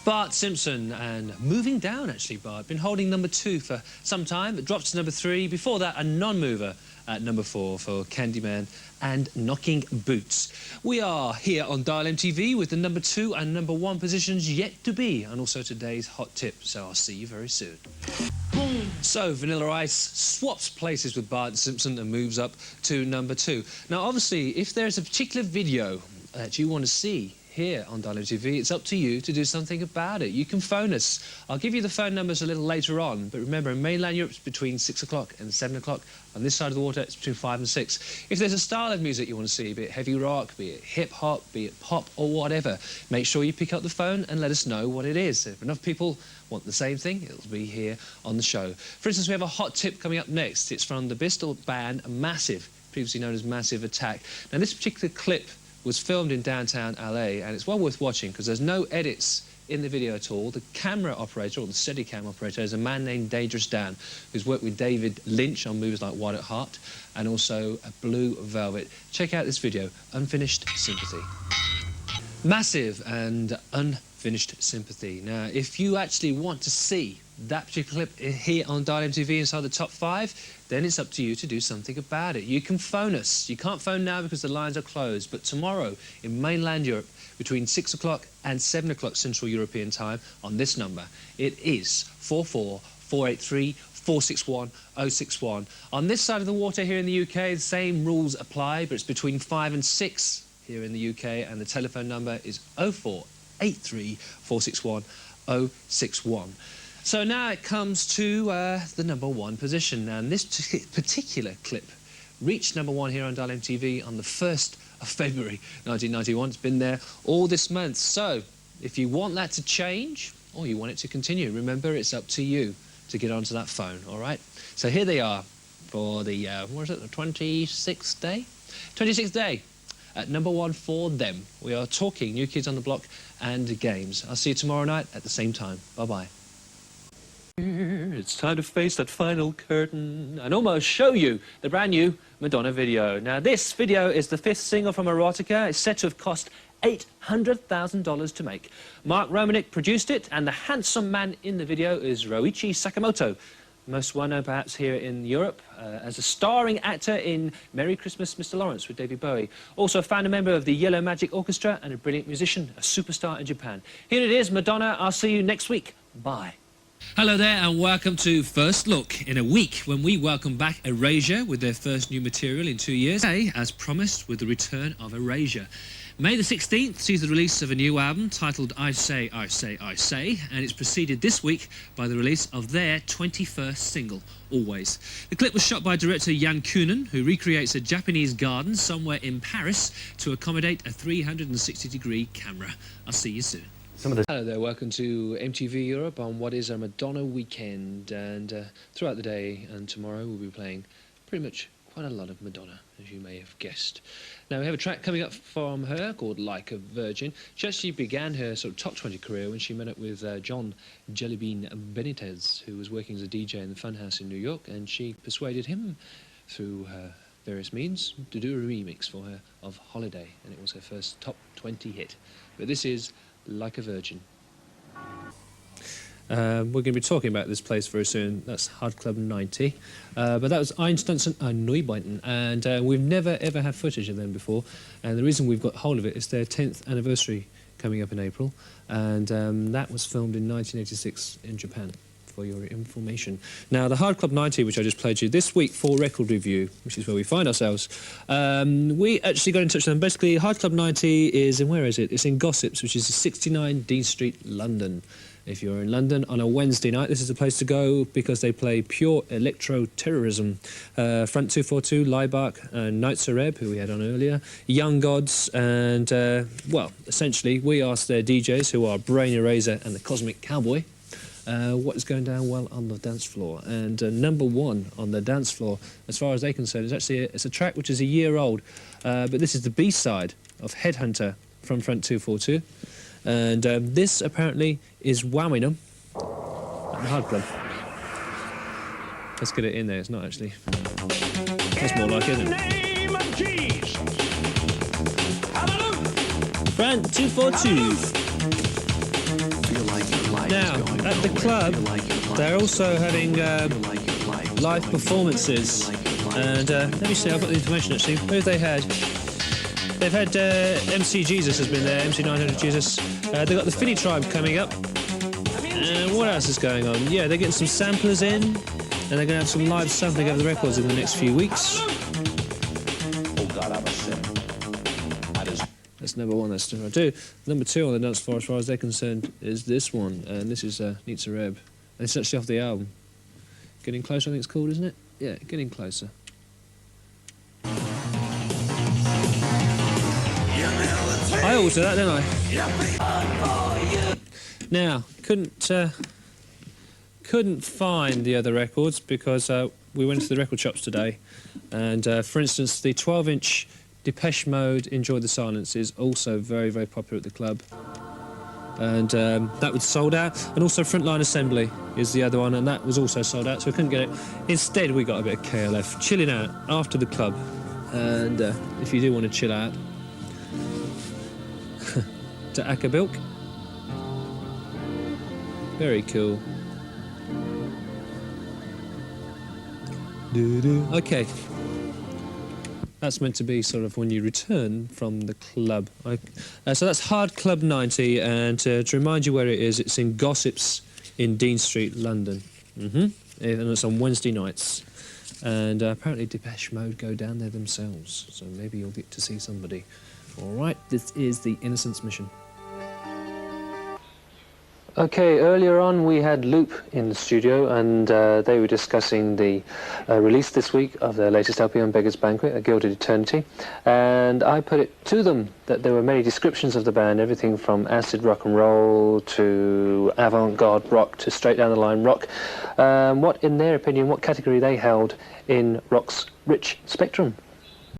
Bart Simpson, and moving down, actually, Bart. Been holding number 2 for some time. It dropped to number 3. Before that, a non-mover at number 4 for Candyman and Knocking Boots. We are here on Dial MTV with the number 2 and number 1 positions yet to be, and also today's hot tip, so I'll see you very soon. Boom. So, Vanilla Ice swaps places with Bart Simpson and moves up to number 2. Now, obviously, if there's a particular video that you want to see here on Dial MTV, it's up to you to do something about it. You can phone us. I'll give you the phone numbers a little later on, but remember, in mainland Europe, it's between 6 o'clock and 7 o'clock. On this side of the water, it's between 5 and 6. If there's a style of music you want to see, be it heavy rock, be it hip-hop, be it pop or whatever, make sure you pick up the phone and let us know what it is. If enough people want the same thing, it'll be here on the show. For instance, we have a hot tip coming up next. It's from the Bristol band Massive, previously known as Massive Attack. Now, this particular clip was filmed in downtown LA, and it's well worth watching because there's no edits in the video at all. The camera operator, or the Steadicam operator, is a man named Dangerous Dan, who's worked with David Lynch on movies like White at Heart and also Blue Velvet. Check out this video, Unfinished Sympathy. Massive and Unfinished Sympathy. Now, if you actually want to see that particular clip here on Dial MTV inside the top 5, then it's up to you to do something about it. You can phone us. You can't phone now because the lines are closed, but tomorrow in mainland Europe, between 6 o'clock and 7 o'clock Central European time, on this number, it is 44483461061. On this side of the water here in the UK, the same rules apply, but it's between 5 and 6 here in the UK, and the telephone number is 04834611061. So now it comes to the number 1 position. Now, and this particular clip reached number 1 here on Dial MTV on the 1st of February 1991. It's been there all this month. So if you want that to change or you want it to continue, remember, it's up to you to get onto that phone, all right? So here they are for the, what is it, the 26th day? 26th day. At number 1 for them. We are talking New Kids on the Block and games. I'll see you tomorrow night at the same time. Bye-bye. It's time to face that final curtain and almost show you the brand new Madonna video. Now, this video is the 5th single from Erotica. It's said to have cost $800,000 to make. Mark Romanek produced it, and the handsome man in the video is Roichi Sakamoto, most well-known perhaps here in Europe as a starring actor in Merry Christmas, Mr. Lawrence with David Bowie. Also a founder member of the Yellow Magic Orchestra and a brilliant musician, a superstar in Japan. Here it is, Madonna. I'll see you next week. Bye. Hello there and welcome to First Look, in a week when we welcome back Erasure with their first new material in 2 years. Today, as promised, with the return of Erasure. May the 16th sees the release of a new album titled I Say, I Say, I Say, and it's preceded this week by the release of their 21st single, Always. The clip was shot by director Jan Kunen, who recreates a Japanese garden somewhere in Paris to accommodate a 360-degree camera. I'll see you soon. Hello there, welcome to MTV Europe on what is a Madonna weekend, and throughout the day and tomorrow we'll be playing pretty much quite a lot of Madonna, as you may have guessed. Now, we have a track coming up from her called Like a Virgin. She actually began her sort of top 20 career when she met up with John Jellybean Benitez, who was working as a DJ in the Funhouse in New York, and she persuaded him through various means to do a remix for her of Holiday, and it was her first top 20 hit. But this is Like a Virgin. We're going to be talking about this place very soon. That's Hard Club 90. But that was Einstürzung and Neubauten, and we've never ever had footage of them before. And the reason we've got hold of it is their 10th anniversary coming up in April, and that was filmed in 1986 in Japan, for your information. Now, the Hard Club 90, which I just played you this week for Record Review, which is where we find ourselves, we actually got in touch with them. Basically, Hard Club 90 is in, where is it? It's in Gossips, which is 69 Dean Street, London. If you're in London on a Wednesday night, this is the place to go because they play pure electro-terrorism. Front 242, Laibach, and Night Sareb, who we had on earlier, Young Gods, and, well, essentially, we asked their DJs, who are Brain Eraser and the Cosmic Cowboy, what is going down well on the dance floor. And number 1 on the dance floor, as far as they're concerned, is actually it's a track which is a year old, but this is the B-side of Headhunter from Front 242. And this apparently is wowing them at the Hard Club. Let's get it in there. It's not actually. That's more like it, isn't it? Front 242. Feel like Now, at the club, they're also having live performances. And let me see, I've got the information actually. Who have they had? They've had MC Jesus has been there, MC 900 Jesus. They've got the Finny Tribe coming up. And what else is going on? Yeah, they're getting some samplers in, and they're going to have some live sampling of the records in the next few weeks. That's number one, that's number two. Number two on the dance floor, as far as they're concerned, is this one, and this is Nitsa Reb. And it's actually off the album. Getting Closer, I think it's called, isn't it? Yeah, Getting Closer. I always do that, don't I? Now, couldn't find the other records because we went to the record shops today, and for instance, the 12-inch Depeche Mode Enjoy the Silence is also very, very popular at the club, and that was sold out. And also Frontline Assembly is the other one, and that was also sold out, so we couldn't get it. Instead, we got a bit of KLF, chilling out after the club, and if you do want to chill out, to Akabilk. Very cool. Okay. That's meant to be sort of when you return from the club. So that's Hard Club 90, and to remind you where it is, it's in Gossips in Dean Street, London. And it's on Wednesday nights. And apparently Depeche Mode go down there themselves, so maybe you'll get to see somebody. All right, this is the Innocence Mission. Okay, earlier on we had Loop in the studio, and they were discussing the release this week of their latest LP on Beggar's Banquet, A Gilded Eternity, and I put it to them that there were many descriptions of the band, everything from acid rock and roll to avant-garde rock to straight down the line rock, what, in their opinion, what category they held in rock's rich spectrum.